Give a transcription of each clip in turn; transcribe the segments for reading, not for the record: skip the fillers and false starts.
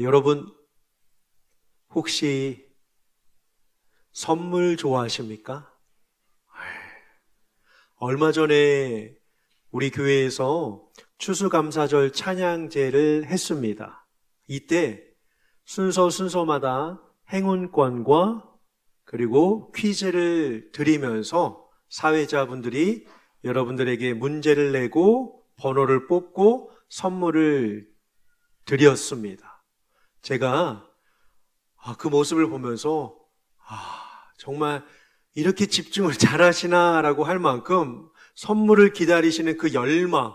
여러분, 혹시 선물 좋아하십니까? 얼마 전에 우리 교회에서 추수감사절 찬양제를 했습니다. 이때 순서마다 행운권과 그리고 퀴즈를 드리면서 사회자분들이 여러분들에게 문제를 내고 번호를 뽑고 선물을 드렸습니다. 제가 그 모습을 보면서 정말 이렇게 집중을 잘하시나라고 할 만큼 선물을 기다리시는 그 열망,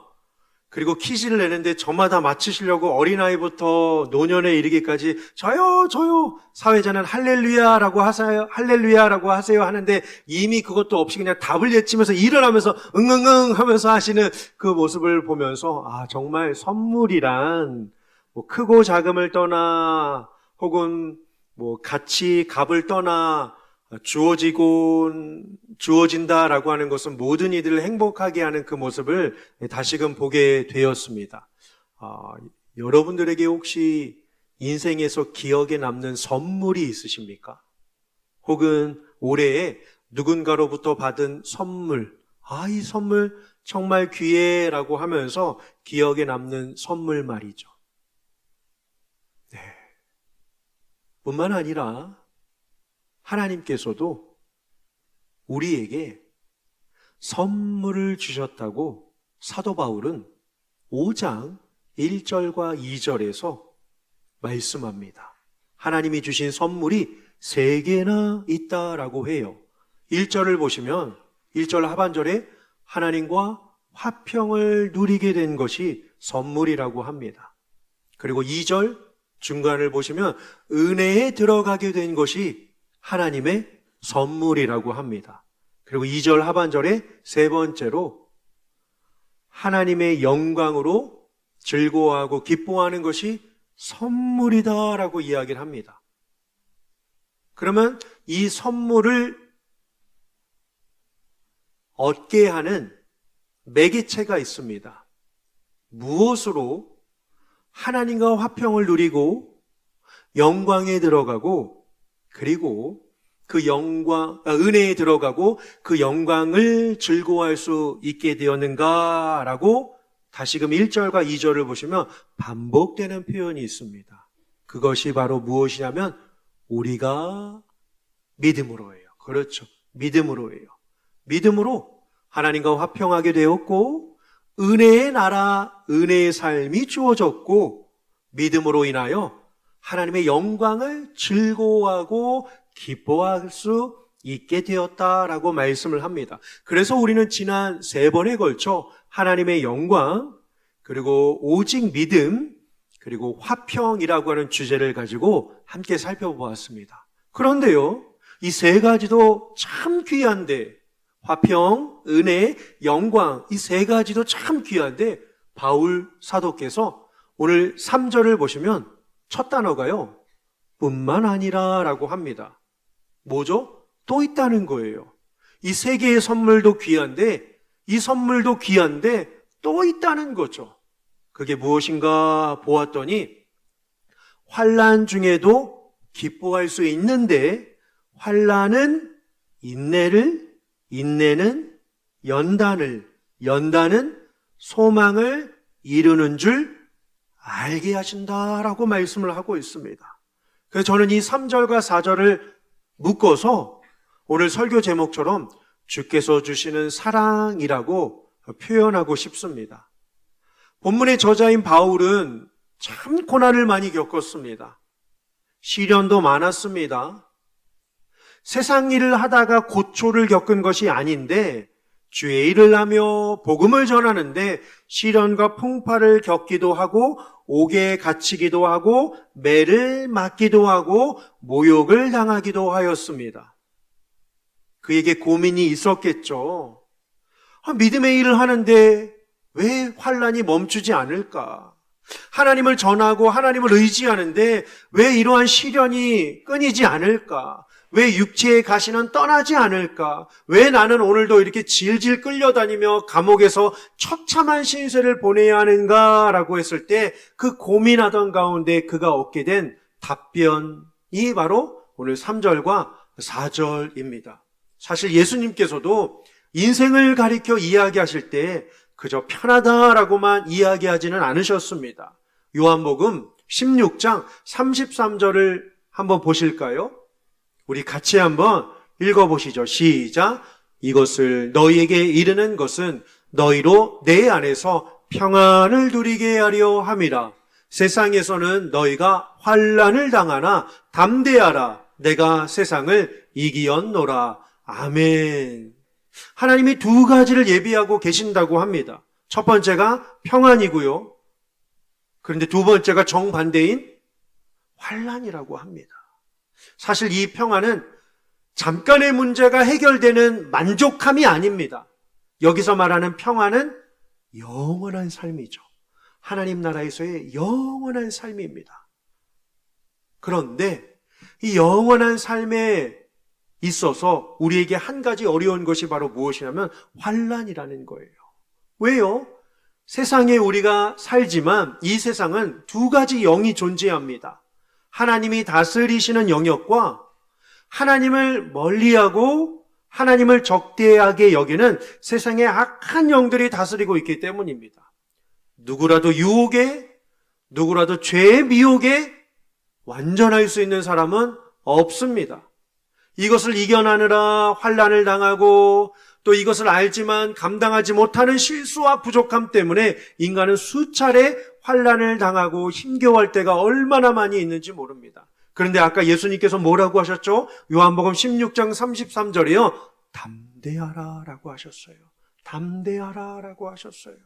그리고 퀴즈를 내는데 저마다 맞추시려고 어린아이부터 노년에 이르기까지 저요 사회자는 할렐루야라고 하세요 하는데 이미 그것도 없이 그냥 답을 외치면서 일어나면서 응응응 하면서 하시는 그 모습을 보면서 정말 선물이란 뭐 크고 작음을 떠나 혹은 뭐 가치 값을 떠나 주어진다라고 하는 것은 모든 이들을 행복하게 하는 그 모습을 다시금 보게 되었습니다. 여러분들에게 혹시 인생에서 기억에 남는 선물이 있으십니까? 혹은 올해에 누군가로부터 받은 선물, 이 선물 정말 귀해라고 하면서 기억에 남는 선물 말이죠. 네. 뿐만 아니라 하나님께서도 우리에게 선물을 주셨다고 사도 바울은 5장 1절과 2절에서 말씀합니다. 하나님이 주신 선물이 3개나 있다라고 해요. 1절을 보시면 1절 하반절에 하나님과 화평을 누리게 된 것이 선물이라고 합니다. 그리고 2절 중간을 보시면 은혜에 들어가게 된 것이 하나님의 선물이라고 합니다. 그리고 2절 하반절에 세 번째로 하나님의 영광으로 즐거워하고 기뻐하는 것이 선물이다라고 이야기를 합니다. 그러면 이 선물을 얻게 하는 매개체가 있습니다. 무엇으로 하나님과 화평을 누리고 영광에 들어가고 그리고 그 은혜에 들어가고 그 영광을 즐거워할 수 있게 되었는가라고 다시금 1절과 2절을 보시면 반복되는 표현이 있습니다. 그것이 바로 무엇이냐면 우리가 믿음으로예요. 그렇죠. 믿음으로예요. 믿음으로 하나님과 화평하게 되었고 은혜의 나라, 은혜의 삶이 주어졌고 믿음으로 인하여 하나님의 영광을 즐거워하고 기뻐할 수 있게 되었다라고 말씀을 합니다. 그래서 우리는 지난 3번에 걸쳐 하나님의 영광, 그리고 오직 믿음, 그리고 화평이라고 하는 주제를 가지고 함께 살펴보았습니다. 그런데요, 이 3가지도 참 귀한데, 화평, 은혜, 영광, 이 3가지도 참 귀한데 바울 사도께서 오늘 3절을 보시면 첫 단어가요, 뿐만 아니라 라고 합니다. 뭐죠? 또 있다는 거예요. 이 3개의 선물도 귀한데, 이 선물도 귀한데 또 있다는 거죠. 그게 무엇인가 보았더니 환난 중에도 기뻐할 수 있는데 환난은 인내를, 인내는 연단을, 연단은 소망을 이루는 줄 알게 하신다라고 말씀을 하고 있습니다. 그래서 저는 이 3절과 4절을 묶어서 오늘 설교 제목처럼 주께서 주시는 사랑이라고 표현하고 싶습니다. 본문의 저자인 바울은 참 고난을 많이 겪었습니다. 시련도 많았습니다. 세상 일을 하다가 고초를 겪은 것이 아닌데 주의 일을 하며 복음을 전하는데 시련과 풍파를 겪기도 하고 옥에 갇히기도 하고 매를 맞기도 하고 모욕을 당하기도 하였습니다. 그에게 고민이 있었겠죠. 믿음의 일을 하는데 왜 환난이 멈추지 않을까? 하나님을 전하고 하나님을 의지하는데 왜 이러한 시련이 끊이지 않을까? 왜 육체의 가시는 떠나지 않을까? 왜 나는 오늘도 이렇게 질질 끌려다니며 감옥에서 처참한 신세를 보내야 하는가라고 했을 때 그 고민하던 가운데 그가 얻게 된 답변이 바로 오늘 3절과 4절입니다. 사실 예수님께서도 인생을 가리켜 이야기하실 때 그저 편하다라고만 이야기하지는 않으셨습니다. 요한복음 16장 33절을 한번 보실까요? 우리 같이 한번 읽어보시죠. 시작. 이것을 너희에게 이르는 것은 너희로 내 안에서 평안을 누리게 하려 함이라. 세상에서는 너희가 환난을 당하나 담대하라. 내가 세상을 이기었노라. 아멘. 하나님이 두 가지를 예비하고 계신다고 합니다. 첫 번째가 평안이고요. 그런데 두 번째가 정반대인 환난이라고 합니다. 사실 이 평안은 잠깐의 문제가 해결되는 만족함이 아닙니다. 여기서 말하는 평안은 영원한 삶이죠. 하나님 나라에서의 영원한 삶입니다. 그런데 이 영원한 삶에 있어서 우리에게 한 가지 어려운 것이 바로 무엇이냐면 환난이라는 거예요. 왜요? 세상에 우리가 살지만 이 세상은 두 가지 영이 존재합니다. 하나님이 다스리시는 영역과 하나님을 멀리하고 하나님을 적대하게 여기는 세상의 악한 영들이 다스리고 있기 때문입니다. 누구라도 유혹에, 누구라도 죄의 미혹에 완전할 수 있는 사람은 없습니다. 이것을 이겨나느라 환난을 당하고 또 이것을 알지만 감당하지 못하는 실수와 부족함 때문에 인간은 수차례 환난을 당하고 힘겨워할 때가 얼마나 많이 있는지 모릅니다. 그런데 아까 예수님께서 뭐라고 하셨죠? 요한복음 16장 33절에요. 담대하라 라고 하셨어요. 담대하라 라고 하셨어요.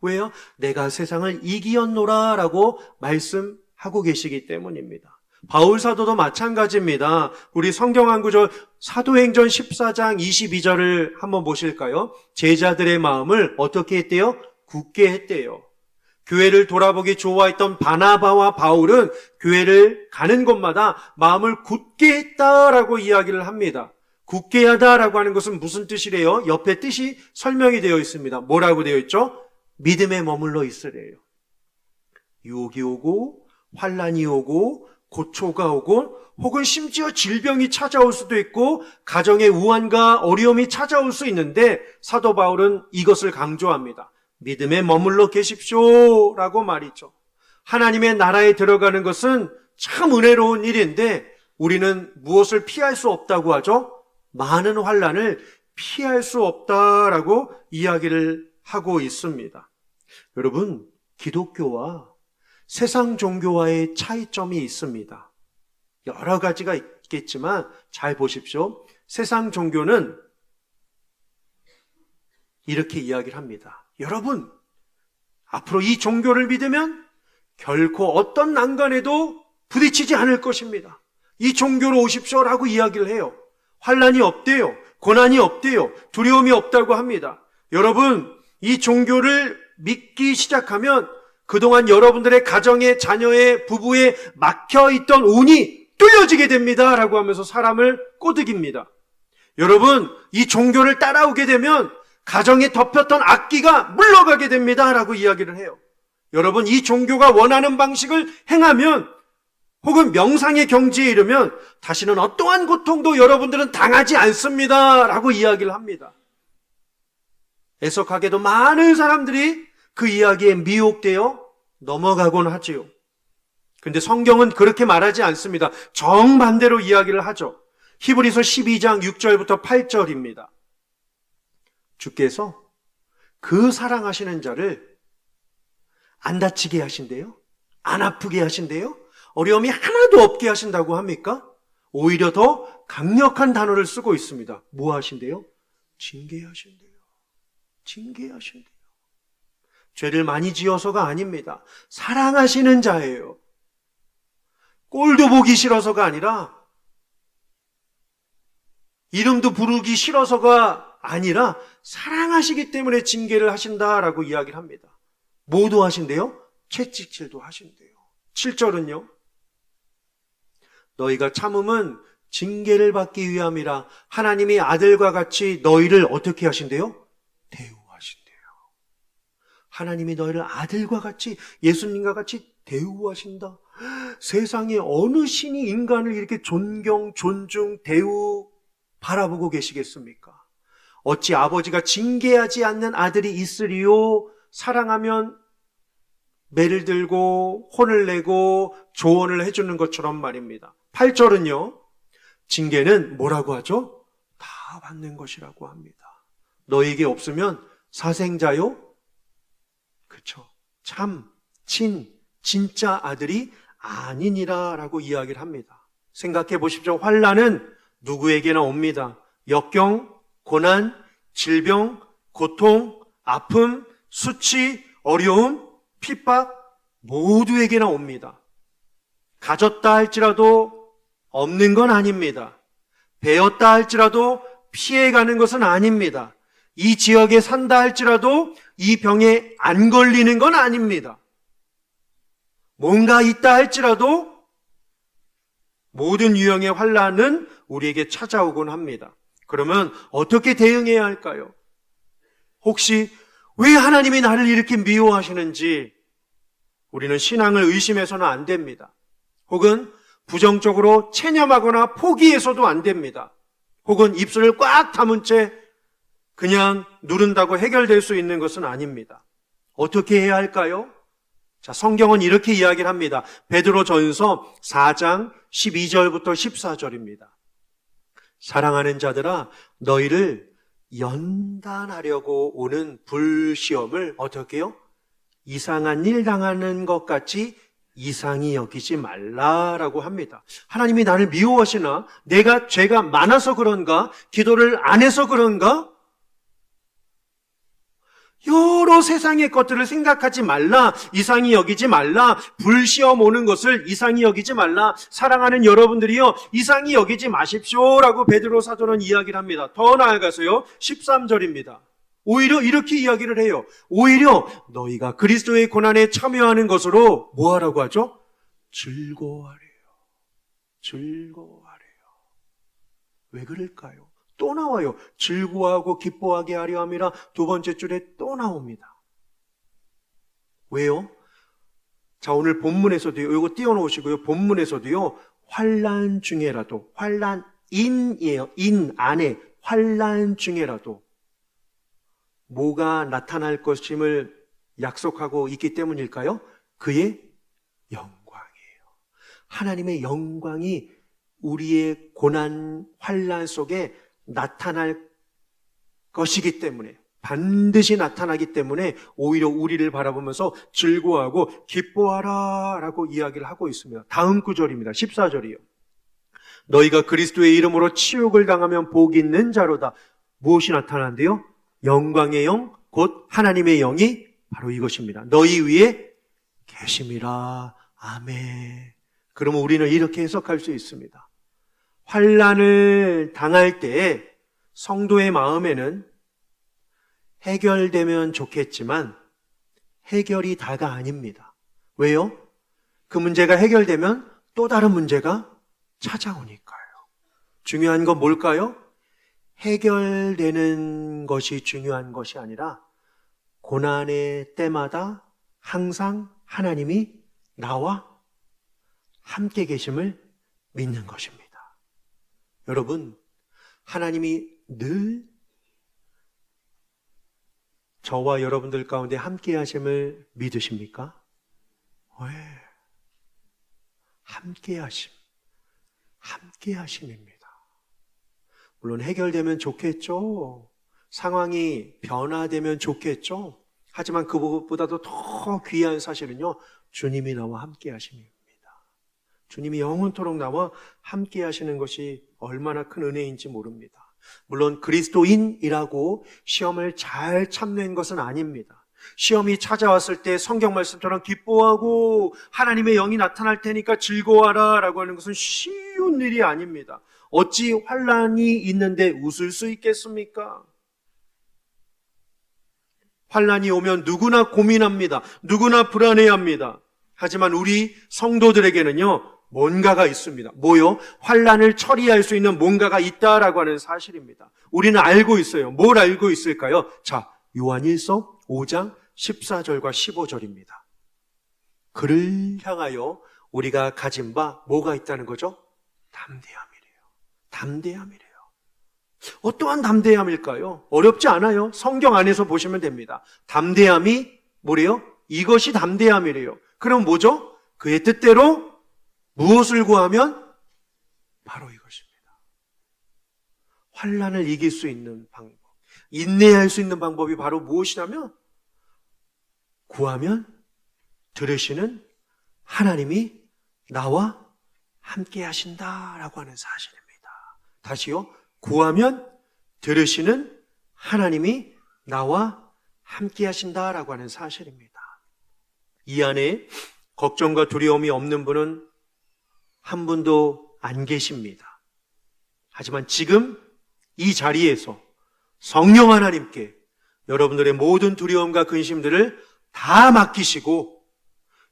왜요? 내가 세상을 이기었노라 라고 말씀하고 계시기 때문입니다. 바울 사도도 마찬가지입니다. 우리 성경 한 구절 사도행전 14장 22절을 한번 보실까요? 제자들의 마음을 어떻게 했대요? 굳게 했대요. 교회를 돌아보기 좋아했던 바나바와 바울은 교회를 가는 곳마다 마음을 굳게 했다라고 이야기를 합니다. 굳게 하다라고 하는 것은 무슨 뜻이래요? 옆에 뜻이 설명이 되어 있습니다. 뭐라고 되어 있죠? 믿음에 머물러 있으래요. 유혹이 오고 환난이 오고 고초가 오고 혹은 심지어 질병이 찾아올 수도 있고 가정의 우환과 어려움이 찾아올 수 있는데 사도 바울은 이것을 강조합니다. 믿음에 머물러 계십시오 라고 말이죠. 하나님의 나라에 들어가는 것은 참 은혜로운 일인데 우리는 무엇을 피할 수 없다고 하죠? 많은 환난을 피할 수 없다라고 이야기를 하고 있습니다. 여러분, 기독교와 세상 종교와의 차이점이 있습니다. 여러 가지가 있겠지만 잘 보십시오. 세상 종교는 이렇게 이야기를 합니다. 여러분, 앞으로 이 종교를 믿으면 결코 어떤 난간에도 부딪히지 않을 것입니다. 이 종교로 오십시오라고 이야기를 해요. 환난이 없대요. 고난이 없대요. 두려움이 없다고 합니다. 여러분, 이 종교를 믿기 시작하면 그동안 여러분들의 가정의 자녀의 부부에 막혀있던 운이 뚫려지게 됩니다 라고 하면서 사람을 꼬드깁니다. 여러분, 이 종교를 따라오게 되면 가정에 덮였던 악기가 물러가게 됩니다 라고 이야기를 해요. 여러분, 이 종교가 원하는 방식을 행하면 혹은 명상의 경지에 이르면 다시는 어떠한 고통도 여러분들은 당하지 않습니다 라고 이야기를 합니다. 애석하게도 많은 사람들이 그 이야기에 미혹되어 넘어가곤 하지요. 그런데 성경은 그렇게 말하지 않습니다. 정반대로 이야기를 하죠. 히브리서 12장 6절부터 8절입니다. 주께서 그 사랑하시는 자를 안 다치게 하신대요? 안 아프게 하신대요? 어려움이 하나도 없게 하신다고 합니까? 오히려 더 강력한 단어를 쓰고 있습니다. 뭐 하신대요? 징계하신대요. 징계하신대요. 죄를 많이 지어서가 아닙니다. 사랑하시는 자예요. 꼴도 보기 싫어서가 아니라 이름도 부르기 싫어서가 아니라 사랑하시기 때문에 징계를 하신다라고 이야기를 합니다. 뭐도 하신대요? 채찍질도 하신대요. 7절은요. 너희가 참음은 징계를 받기 위함이라. 하나님이 아들과 같이 너희를 어떻게 하신대요? 대우하신대요. 하나님이 너희를 아들과 같이, 예수님과 같이 대우하신다. 세상에 어느 신이 인간을 이렇게 존경, 존중, 대우 바라보고 계시겠습니까? 어찌 아버지가 징계하지 않는 아들이 있으리요? 사랑하면 매를 들고 혼을 내고 조언을 해주는 것처럼 말입니다. 8절은요, 징계는 뭐라고 하죠? 다 받는 것이라고 합니다. 너에게 없으면 사생자요? 그쵸. 참, 진짜 아들이 아니니라 라고 이야기를 합니다. 생각해 보십시오. 환난은 누구에게나 옵니다. 역경, 고난, 질병, 고통, 아픔, 수치, 어려움, 핍박 모두에게나 옵니다. 가졌다 할지라도 없는 건 아닙니다. 배웠다 할지라도 피해가는 것은 아닙니다. 이 지역에 산다 할지라도 이 병에 안 걸리는 건 아닙니다. 뭔가 있다 할지라도 모든 유형의 환난은 우리에게 찾아오곤 합니다. 그러면 어떻게 대응해야 할까요? 혹시 왜 하나님이 나를 이렇게 미워하시는지 우리는 신앙을 의심해서는 안 됩니다. 혹은 부정적으로 체념하거나 포기해서도 안 됩니다. 혹은 입술을 꽉 다문 채 그냥 누른다고 해결될 수 있는 것은 아닙니다. 어떻게 해야 할까요? 자, 성경은 이렇게 이야기를 합니다. 베드로전서 4장 12절부터 14절입니다. 사랑하는 자들아, 너희를 연단하려고 오는 불시험을 어떻게 해요? 이상한 일 당하는 것 같이 이상히 여기지 말라라고 합니다. 하나님이 나를 미워하시나? 내가 죄가 많아서 그런가? 기도를 안 해서 그런가? 여러 세상의 것들을 생각하지 말라, 이상히 여기지 말라, 불시험 오는 것을 이상히 여기지 말라, 사랑하는 여러분들이요, 이상히 여기지 마십시오라고 베드로 사도는 이야기를 합니다. 더 나아가서요, 13절입니다. 오히려 이렇게 이야기를 해요. 오히려 너희가 그리스도의 고난에 참여하는 것으로 뭐 하라고 하죠? 즐거워하래요. 즐거워하래요. 왜 그럴까요? 또 나와요. 즐거워하고 기뻐하게 하려 함이라. 두 번째 줄에 또 나옵니다. 왜요? 자, 오늘 본문에서도요, 이거 띄워놓으시고요. 본문에서도요, 환난 중에라도, 환난인이에요. 인 안에 환난 중에라도 뭐가 나타날 것임을 약속하고 있기 때문일까요? 그의 영광이에요. 하나님의 영광이 우리의 고난, 환난 속에 나타날 것이기 때문에, 반드시 나타나기 때문에 오히려 우리를 바라보면서 즐거워하고 기뻐하라 라고 이야기를 하고 있습니다. 다음 구절입니다. 14절이요. 너희가 그리스도의 이름으로 치욕을 당하면 복이 있는 자로다. 무엇이 나타난대요? 영광의 영, 곧 하나님의 영이 바로 이것입니다. 너희 위에 계심이라. 아멘. 그러면 우리는 이렇게 해석할 수 있습니다. 환난을 당할 때 성도의 마음에는 해결되면 좋겠지만 해결이 다가 아닙니다. 왜요? 그 문제가 해결되면 또 다른 문제가 찾아오니까요. 중요한 건 뭘까요? 해결되는 것이 중요한 것이 아니라 고난의 때마다 항상 하나님이 나와 함께 계심을 믿는 것입니다. 여러분, 하나님이 늘 저와 여러분들 가운데 함께 하심을 믿으십니까? 왜? 함께 하심입니다. 물론 해결되면 좋겠죠. 상황이 변화되면 좋겠죠. 하지만 그것보다도 더 귀한 사실은요, 주님이 나와 함께 하심입니다. 주님이 영원토록 나와 함께 하시는 것이 얼마나 큰 은혜인지 모릅니다. 물론 그리스도인이라고 시험을 잘 참는 것은 아닙니다. 시험이 찾아왔을 때 성경 말씀처럼 기뻐하고 하나님의 영이 나타날 테니까 즐거워하라 라고 하는 것은 쉬운 일이 아닙니다. 어찌 환난이 있는데 웃을 수 있겠습니까? 환난이 오면 누구나 고민합니다. 누구나 불안해합니다. 하지만 우리 성도들에게는요, 뭔가가 있습니다. 뭐요? 환난을 처리할 수 있는 뭔가가 있다라고 하는 사실입니다. 우리는 알고 있어요. 뭘 알고 있을까요? 자, 요한일서 5장 14절과 15절입니다. 그를 향하여 우리가 가진 바 뭐가 있다는 거죠? 담대함이래요. 담대함이래요. 어떠한 담대함일까요? 어렵지 않아요. 성경 안에서 보시면 됩니다. 담대함이 뭐래요? 이것이 담대함이래요. 그럼 뭐죠? 그의 뜻대로 무엇을 구하면? 바로 이것입니다. 환난을 이길 수 있는 방법, 인내할 수 있는 방법이 바로 무엇이냐면 구하면 들으시는 하나님이 나와 함께 하신다라고 하는 사실입니다. 다시요. 구하면 들으시는 하나님이 나와 함께 하신다라고 하는 사실입니다. 이 안에 걱정과 두려움이 없는 분은 한 분도 안 계십니다. 하지만 지금 이 자리에서 성령 하나님께 여러분들의 모든 두려움과 근심들을 다 맡기시고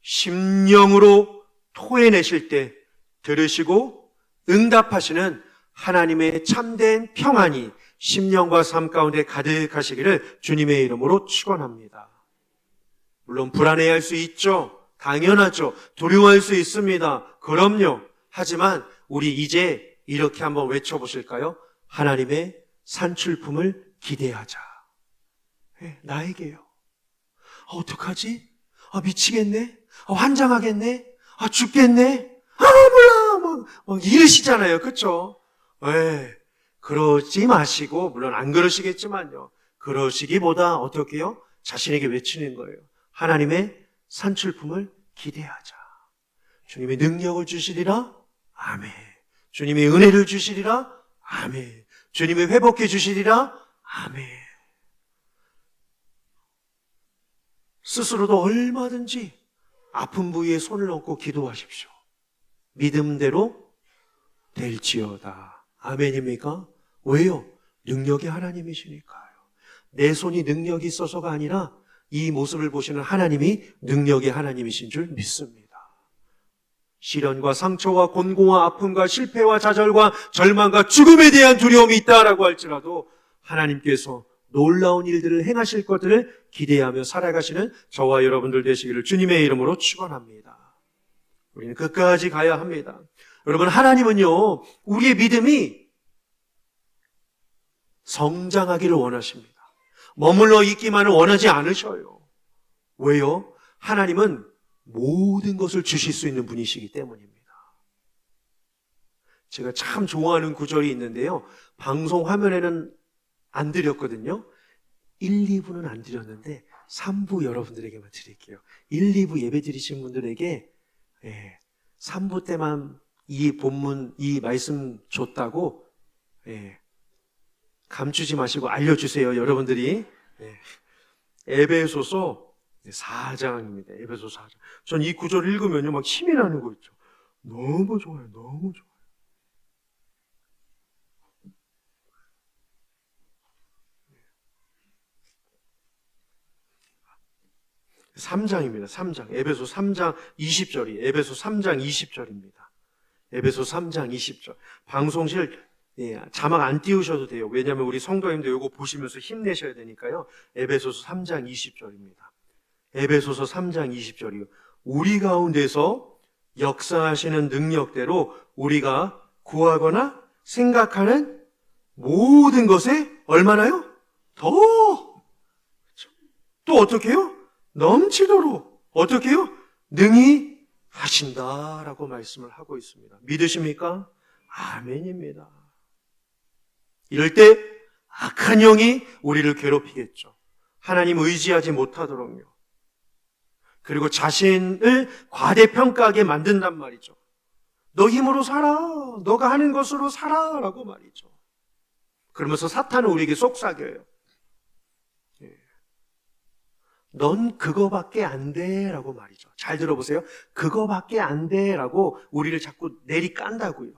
심령으로 토해내실 때 들으시고 응답하시는 하나님의 참된 평안이 심령과 삶 가운데 가득하시기를 주님의 이름으로 축원합니다. 물론 불안해할 수 있죠. 당연하죠. 두려워할 수 있습니다. 그럼요. 하지만 우리 이제 이렇게 한번 외쳐보실까요? 하나님의 산출품을 기대하자. 나에게요. 어떡하지? 미치겠네? 환장하겠네? 죽겠네? 몰라! 막 이러시잖아요. 그쵸? 그러지 마시고, 물론 안 그러시겠지만요. 그러시기보다 어떻게 해요? 자신에게 외치는 거예요. 하나님의 산출품을 기대하자. 주님의 능력을 주시리라? 아멘. 주님의 은혜를 주시리라? 아멘. 주님의 회복해 주시리라? 아멘. 스스로도 얼마든지 아픈 부위에 손을 얹고 기도하십시오. 믿음대로 될지어다. 아멘입니까? 왜요? 능력이 하나님이시니까요. 내 손이 능력이 있어서가 아니라 이 모습을 보시는 하나님이 능력의 하나님이신 줄 믿습니다. 시련과 상처와 곤고와 아픔과 실패와 좌절과 절망과 죽음에 대한 두려움이 있다라고 할지라도 하나님께서 놀라운 일들을 행하실 것들을 기대하며 살아가시는 저와 여러분들 되시기를 주님의 이름으로 축원합니다. 우리는 끝까지 가야 합니다. 여러분, 하나님은요, 우리의 믿음이 성장하기를 원하십니다. 머물러 있기만을 원하지 않으셔요. 왜요? 하나님은 모든 것을 주실 수 있는 분이시기 때문입니다. 제가 참 좋아하는 구절이 있는데요. 방송 화면에는 안 드렸거든요. 1, 2부는 안 드렸는데 3부 여러분들에게만 드릴게요. 1, 2부 예배 드리신 분들에게 3부 때만 이 본문, 이 말씀 줬다고 감추지 마시고 알려주세요. 여러분들이. 에베소서 4장입니다. 에베소 4장. 전 이 구절 읽으면요, 막 힘이 나는 거 있죠. 너무 좋아요. 너무 좋아요. 3장입니다. 3장. 에베소 3장 20절이 에베소 3장 20절입니다. 에베소 3장 20절. 방송실 자막 안 띄우셔도 돼요. 왜냐하면 우리 성도님들 이거 보시면서 힘내셔야 되니까요. 에베소서 3장 20절입니다. 에베소서 3장 20절이요. 우리 가운데서 역사하시는 능력대로 우리가 구하거나 생각하는 모든 것에 얼마나요? 더! 또 어떻게 해요? 넘치도록 어떻게 해요? 능히 하신다라고 말씀을 하고 있습니다. 믿으십니까? 아멘입니다. 이럴 때 악한 영이 우리를 괴롭히겠죠. 하나님 의지하지 못하도록요. 그리고 자신을 과대평가하게 만든단 말이죠. 너 힘으로 살아. 너가 하는 것으로 살아. 라고 말이죠. 그러면서 사탄은 우리에게 속삭여요. 넌 그거밖에 안 돼. 라고 말이죠. 잘 들어보세요. 그거밖에 안 돼. 라고 우리를 자꾸 내리깐다고요.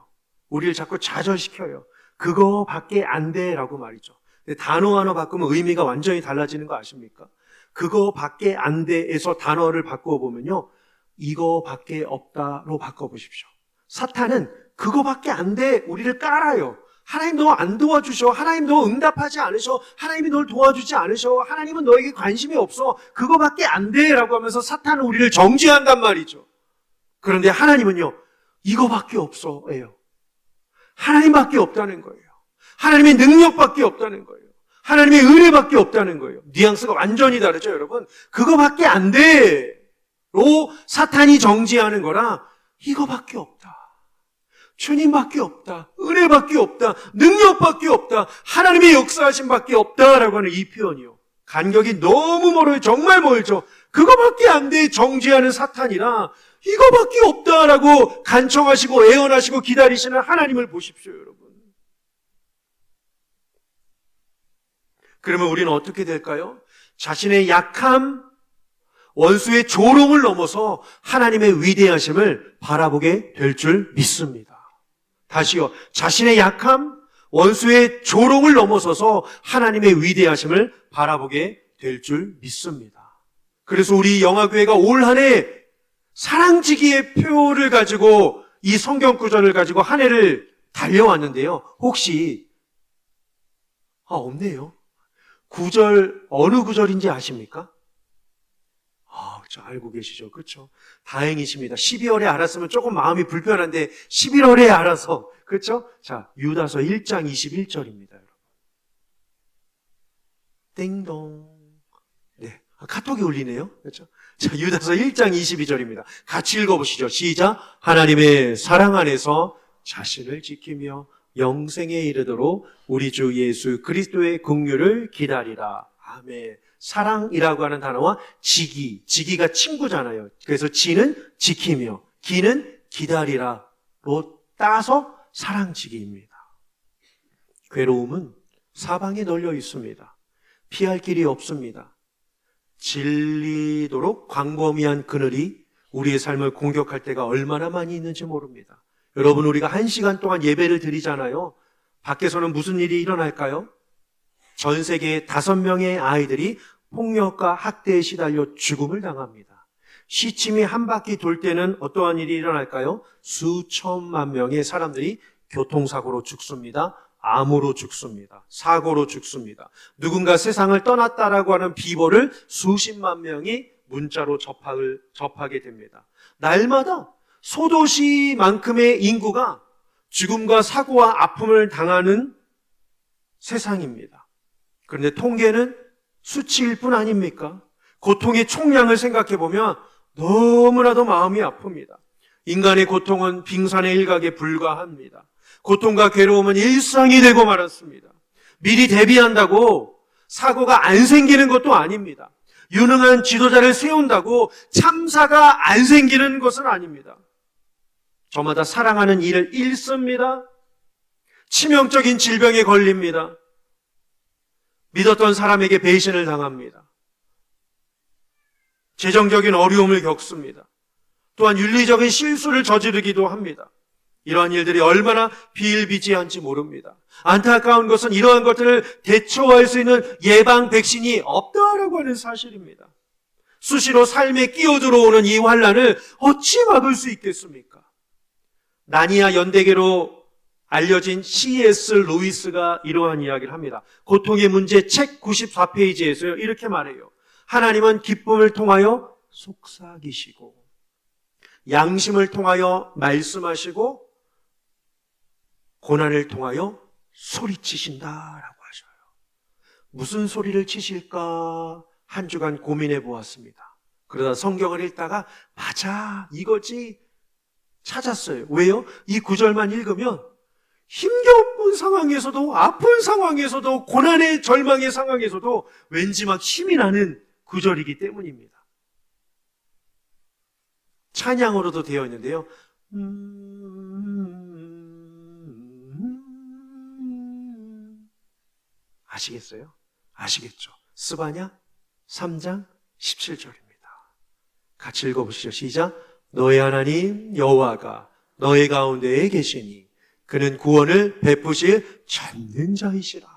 우리를 자꾸 좌절시켜요. 그거밖에 안 돼. 라고 말이죠. 단어 하나 바꾸면 의미가 완전히 달라지는 거 아십니까? 그거밖에 안 돼에서 단어를 바꿔보면요. 이거밖에 없다로 바꿔보십시오. 사탄은 그거밖에 안 돼. 우리를 깔아요. 하나님 너 안 도와주셔. 하나님 너 응답하지 않으셔. 하나님이 널 도와주지 않으셔. 하나님은 너에게 관심이 없어. 그거밖에 안 돼. 라고 하면서 사탄은 우리를 정죄한단 말이죠. 그런데 하나님은요, 이거밖에 없어. 예요. 하나님밖에 없다는 거예요. 하나님의 능력밖에 없다는 거예요. 하나님의 은혜밖에 없다는 거예요. 뉘앙스가 완전히 다르죠, 여러분? 그거밖에 안 돼. 로 사탄이 정죄하는 거라 이거밖에 없다. 주님밖에 없다. 은혜밖에 없다. 능력밖에 없다. 하나님의 역사하심밖에 없다라고 하는 이 표현이요. 간격이 너무 멀어요. 정말 멀죠. 그거밖에 안 돼. 정죄하는 사탄이라 이거밖에 없다라고 간청하시고 애원하시고 기다리시는 하나님을 보십시오, 여러분. 그러면 우리는 어떻게 될까요? 자신의 약함, 원수의 조롱을 넘어서 하나님의 위대하심을 바라보게 될 줄 믿습니다. 다시요. 자신의 약함, 원수의 조롱을 넘어서서 하나님의 위대하심을 바라보게 될 줄 믿습니다. 그래서 우리 영화교회가 올 한 해 사랑지기의 표를 가지고 이 성경 구절을 가지고 한 해를 달려왔는데요. 혹시 없네요. 구절 어느 구절인지 아십니까? 그렇죠. 알고 계시죠. 그렇죠. 다행이십니다. 12월에 알았으면 조금 마음이 불편한데 11월에 알아서 그렇죠? 자, 유다서 1장 21절입니다. 여러분. 땡동. 네, 카톡이 울리네요. 그렇죠? 자, 유다서 1장 22절입니다. 같이 읽어보시죠. 시작. 하나님의 사랑 안에서 자신을 지키며 영생에 이르도록 우리 주 예수 그리스도의 긍휼을 기다리라. 아멘. 사랑이라고 하는 단어와 지기가 친구잖아요. 그래서 지는 지키며 기는 기다리라로 따서 사랑지기입니다. 괴로움은 사방에 널려 있습니다. 피할 길이 없습니다. 질리도록 광범위한 그늘이 우리의 삶을 공격할 때가 얼마나 많이 있는지 모릅니다. 여러분, 우리가 1시간 동안 예배를 드리잖아요. 밖에서는 무슨 일이 일어날까요? 전 세계의 5명의 아이들이 폭력과 학대에 시달려 죽음을 당합니다. 시침이 한 바퀴 돌 때는 어떠한 일이 일어날까요? 수천만 명의 사람들이 교통사고로 죽습니다. 암으로 죽습니다. 사고로 죽습니다. 누군가 세상을 떠났다라고 하는 비보를 수십만 명이 문자로 접하게 됩니다. 날마다 소도시만큼의 인구가 죽음과 사고와 아픔을 당하는 세상입니다. 그런데 통계는 수치일 뿐 아닙니까? 고통의 총량을 생각해 보면 너무나도 마음이 아픕니다. 인간의 고통은 빙산의 일각에 불과합니다. 고통과 괴로움은 일상이 되고 말았습니다. 미리 대비한다고 사고가 안 생기는 것도 아닙니다. 유능한 지도자를 세운다고 참사가 안 생기는 것은 아닙니다. 저마다 사랑하는 이를 잃습니다. 치명적인 질병에 걸립니다. 믿었던 사람에게 배신을 당합니다. 재정적인 어려움을 겪습니다. 또한 윤리적인 실수를 저지르기도 합니다. 이러한 일들이 얼마나 비일비재한지 모릅니다. 안타까운 것은 이러한 것들을 대처할 수 있는 예방 백신이 없다라고 하는 사실입니다. 수시로 삶에 끼어들어오는 이 환난을 어찌 막을 수 있겠습니까? 나니아 연대계로 알려진 C.S. 루이스가 이러한 이야기를 합니다. 고통의 문제 책 94페이지에서요. 이렇게 말해요. 하나님은 기쁨을 통하여 속삭이시고 양심을 통하여 말씀하시고 고난을 통하여 소리치신다라고 하셔요. 무슨 소리를 치실까 한 주간 고민해 보았습니다. 그러다 성경을 읽다가 맞아 이거지 찾았어요. 왜요? 이 구절만 읽으면 힘겨운 상황에서도 아픈 상황에서도 고난의 절망의 상황에서도 왠지 막 힘이 나는 구절이기 때문입니다. 찬양으로도 되어 있는데요. 아시겠어요? 아시겠죠? 스바냐 3장 17절입니다. 같이 읽어보시죠. 시작. 너의 하나님 여호와가 너의 가운데에 계시니 그는 구원을 베푸실 전능자이시라.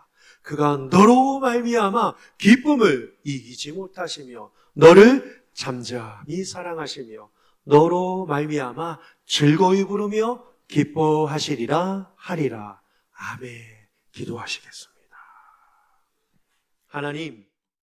그가 너로 말미암아 기쁨을 이기지 못하시며 너를 잠잠히 사랑하시며 너로 말미암아 즐거이 부르며 기뻐하시리라 하리라. 아멘. 기도하시겠습니다. 하나님,